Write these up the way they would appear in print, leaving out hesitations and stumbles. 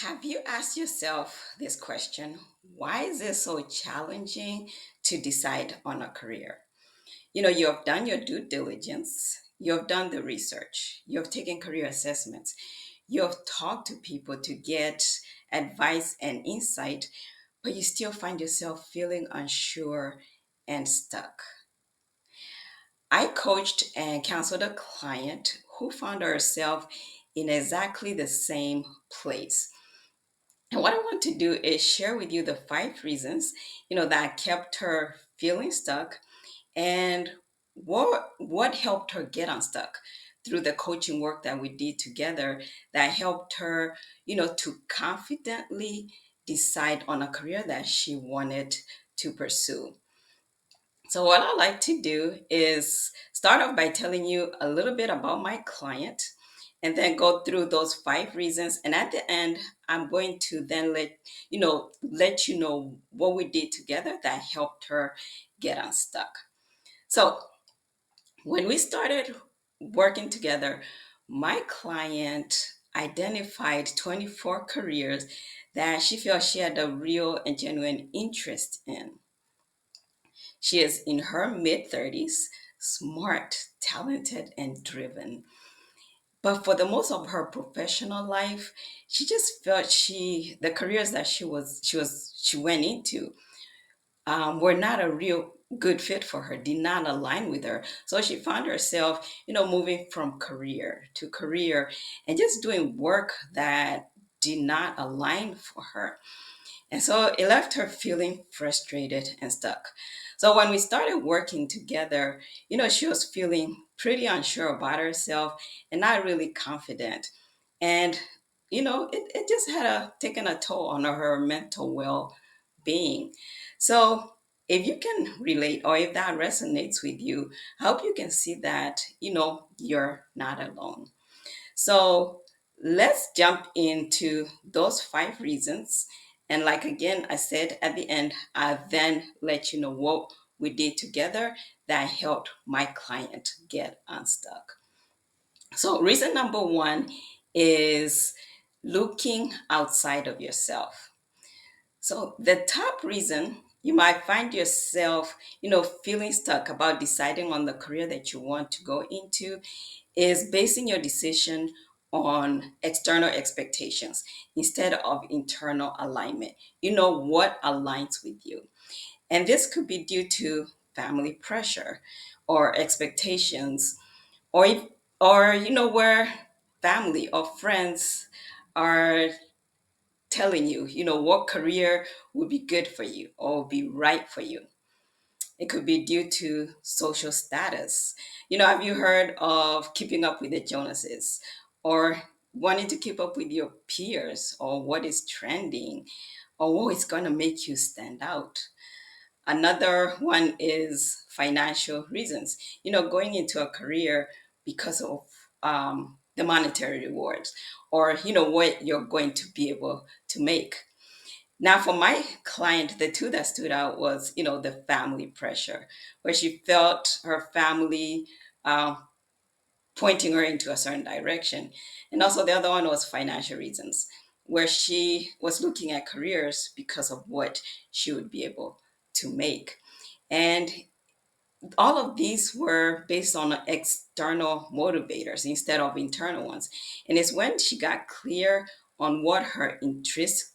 Have you asked yourself this question? Why is it so challenging to decide on a career? You have done your due diligence, you have done the research, you have taken career assessments, you have talked to people to get advice and insight, but you still find yourself feeling unsure and stuck. I coached and counseled a client who found herself in exactly the same place. And what I want to do is share with you the 5 reasons, that kept her feeling stuck and what helped her get unstuck through the coaching work that we did together that helped her, to confidently decide on a career that she wanted to pursue. So, what I like to do is start off by telling you a little bit about my client and then go through those 5 reasons. And at the end, I'm going to then let you know what we did together that helped her get unstuck. So, when we started working together, my client identified 24 careers that she felt she had a real and genuine interest in. She is in her mid 30s, smart, talented, and driven. But for the most of her professional life, she just felt the careers that she went into were not a real good fit for her, did not align with her. So she found herself, moving from career to career and just doing work that did not align for her. And so it left her feeling frustrated and stuck. So when we started working together, she was feeling pretty unsure about herself and not really confident. And, it just had taken a toll on her mental well being. So if you can relate or if that resonates with you, I hope you can see that, you're not alone. So let's jump into those 5 reasons. And like again, I said at the end, I then let you know what we did together that helped my client get unstuck. So, reason number one is looking outside of yourself. So, the top reason you might find yourself, feeling stuck about deciding on the career that you want to go into is basing your decision on external expectations instead of internal alignment. You know what aligns with you. And this could be due to family pressure or expectations or where family or friends are telling you, what career would be good for you or be right for you. It could be due to social status. Have you heard of keeping up with the Jonases or wanting to keep up with your peers or what is trending or what is going to make you stand out? Another one is financial reasons, going into a career because of the monetary rewards or, what you're going to be able to make. Now, for my client, the two that stood out was, the family pressure, where she felt her family uh, pointing her into a certain direction. And also, the other one was financial reasons, where she was looking at careers because of what she would be able to make. And all of these were based on external motivators instead of internal ones. And it's when she got clear on what her intrinsic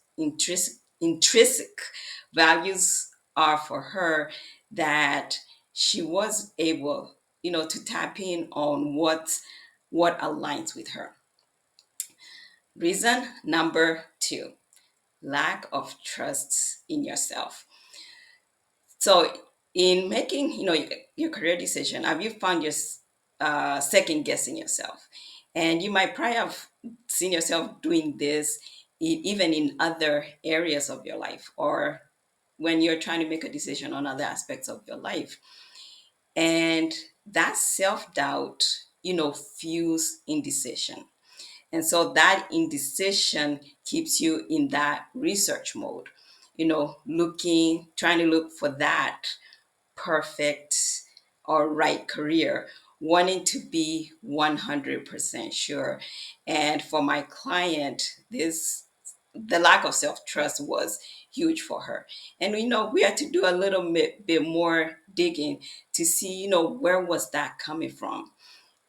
values are for her that she was able, to tap in on what aligns with her. Reason number two, lack of trust in yourself. So, in making your career decision, have you found your second guessing yourself? And you might probably have seen yourself doing this even in other areas of your life, or when you're trying to make a decision on other aspects of your life. And that self doubt, fuels indecision. And so that indecision keeps you in that research mode, trying to look for that perfect or right career, wanting to be 100% sure. And for my client, this the lack of self-trust was huge for her. And we had to do a little bit more digging to see, where was that coming from.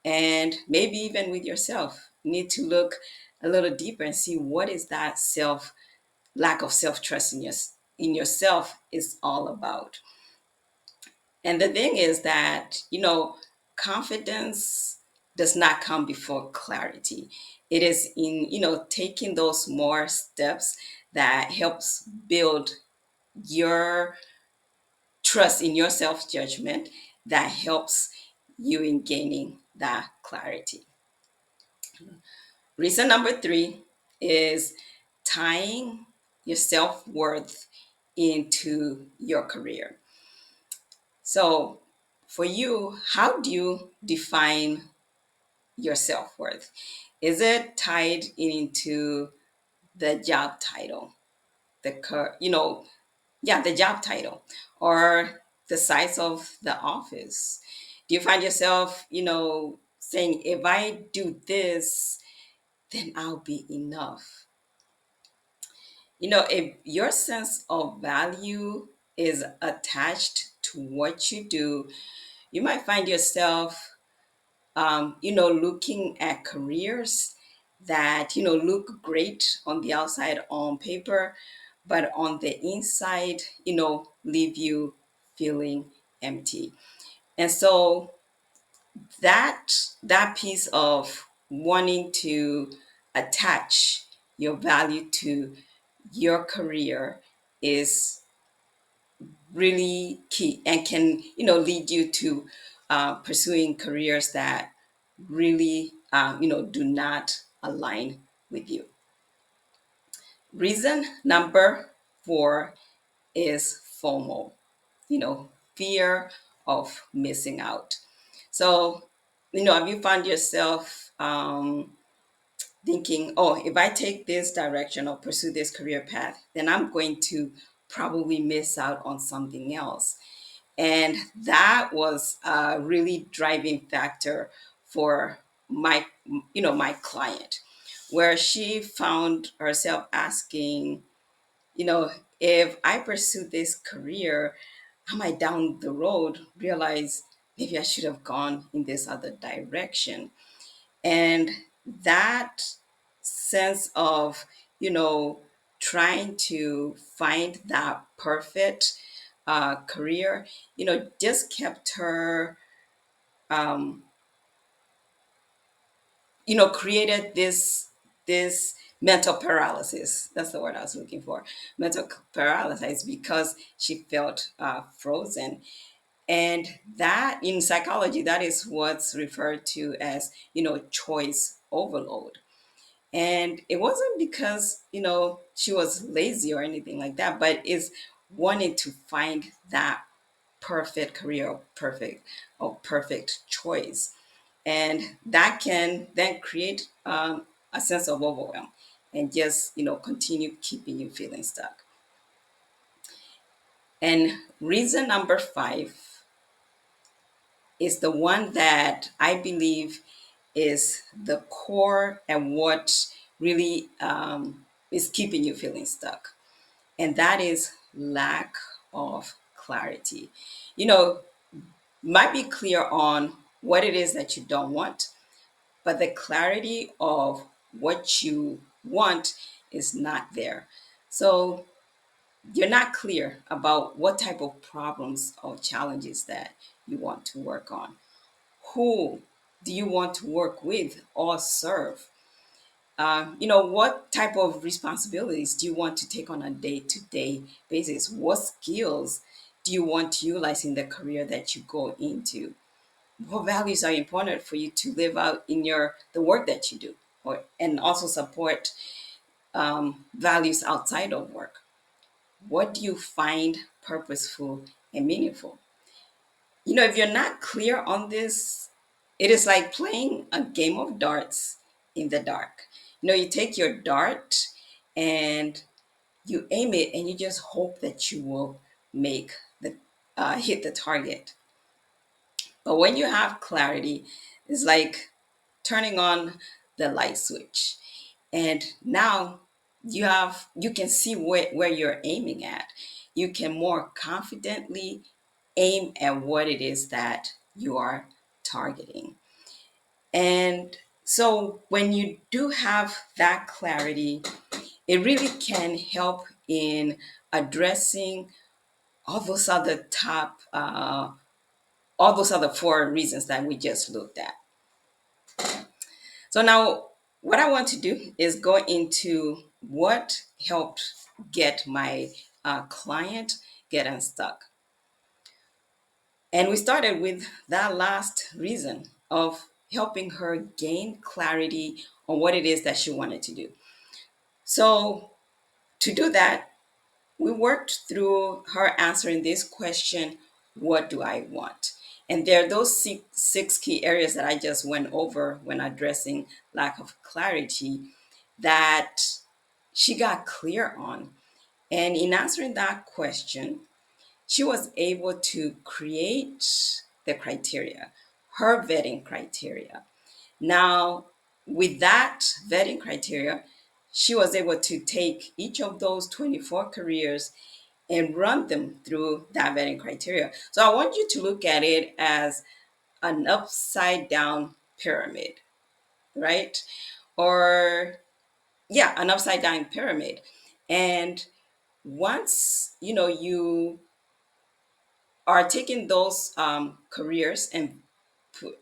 And maybe even with yourself, you need to look a little deeper and see what is that lack of self-trust in yourself is all about. And the thing is that, confidence does not come before clarity. It is in, taking those more steps that helps build your trust in your self judgment, that helps you in gaining that clarity. Reason number three is tying your self worth into your career. So, for you, how do you define your self worth? Is it tied into the job title, the job title, or the size of the office? Do you find yourself, saying, if I do this, then I'll be enough? If your sense of value is attached to what you do, you might find yourself, looking at careers that, look great on the outside on paper, but on the inside, leave you feeling empty. And so that piece of wanting to attach your value to your career is really key, and can lead you to pursuing careers that really do not align with you. Reason number four is FOMO, fear of missing out. So, have you found yourself thinking, oh, if I take this direction or pursue this career path, then I'm going to probably miss out on something else? And that was a really driving factor for my my client, where she found herself asking, you know if I pursue this career, I might down the road realize maybe I should have gone in this other direction. And that sense of, you know trying to find that perfect career, just kept her, um, created this mental paralysis. That's the word I was looking for. Mental paralysis, because she felt frozen. And that, in psychology, that is what's referred to as, choice overload. And it wasn't because, she was lazy or anything like that, but it's wanting to find that perfect career, or perfect choice. And that can then create a sense of overwhelm, and just, continue keeping you feeling stuck. And reason number five is the one that I believe is the core, and what really is keeping you feeling stuck. And that is lack of clarity. You know, might be clear on what it is that you don't want, but the clarity of what you want is not there. So you're not clear about what type of problems or challenges that you want to work on. Who do you want to work with or serve? What type of responsibilities do you want to take on a day-to-day basis? What skills do you want to utilize in the career that you go into? What values are important for you to live out in the work that you do, and also support values outside of work? What do you find purposeful and meaningful? If you're not clear on this, it is like playing a game of darts in the dark. You take your dart and you aim it, and you just hope that you will make the hit the target. But when you have clarity, it's like turning on the light switch. And now you can see where you're aiming at. You can more confidently aim at what it is that you are targeting. And so when you do have that clarity, it really can help in addressing all those other all those other four reasons that we just looked at. So now what I want to do is go into what helped get my client get unstuck. And we started with that last reason of helping her gain clarity on what it is that she wanted to do. So to do that, we worked through her answering this question: what do I want? And there are those six key areas that I just went over when addressing lack of clarity that she got clear on. And in answering that question, she was able to create the criteria, her vetting criteria. Now, with that vetting criteria, she was able to take each of those 24 careers and run them through that vetting criteria. So I want you to look at it as an upside down pyramid, right? Or yeah, an upside down pyramid. And once you are taking those careers and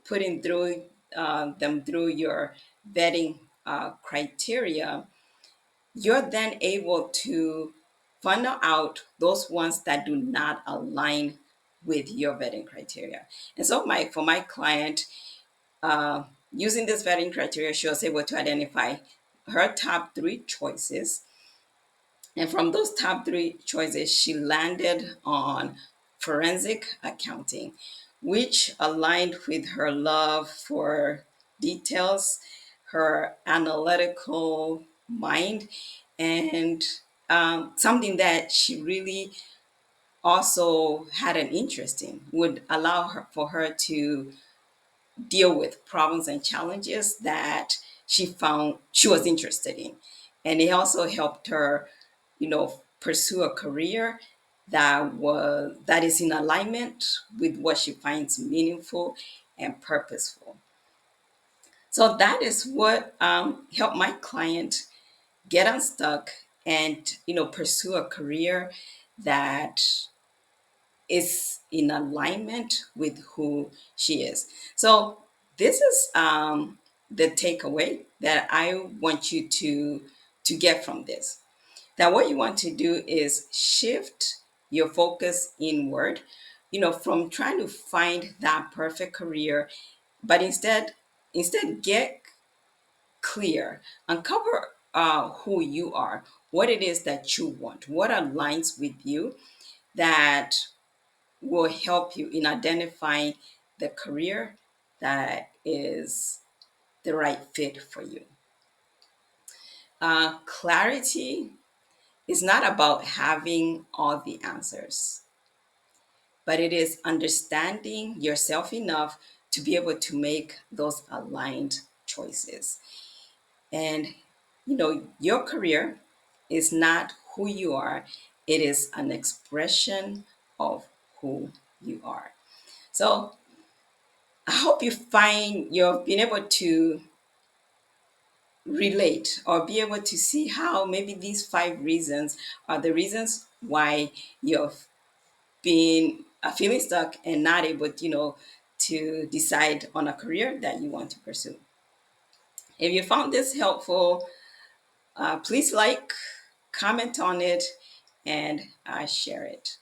putting through them through your vetting criteria, you're then able to funnel out those ones that do not align with your vetting criteria. And so for my client, uh, using this vetting criteria, she was able to identify her top three choices. And from those top three choices, she landed on forensic accounting, which aligned with her love for details, her analytical mind, and something that she really also had an interest in, would allow her for her to deal with problems and challenges that she found she was interested in. And it also helped her, pursue a career that is in alignment with what she finds meaningful and purposeful. So that is what helped my client get unstuck and pursue a career that is in alignment with who she is. So this is the takeaway that I want you to get from this. That what you want to do is shift your focus inward, from trying to find that perfect career, but instead get clear, uncover who you are, what it is that you want, what aligns with you, that will help you in identifying the career that is the right fit for you. Clarity is not about having all the answers, but it is understanding yourself enough to be able to make those aligned choices. And your career is not who you are, it is an expression of who you are. So I hope you find you've been able to relate or be able to see how maybe these five reasons are the reasons why you've been feeling stuck and not able to decide on a career that you want to pursue. If you found this helpful, please like, comment on it, and share it.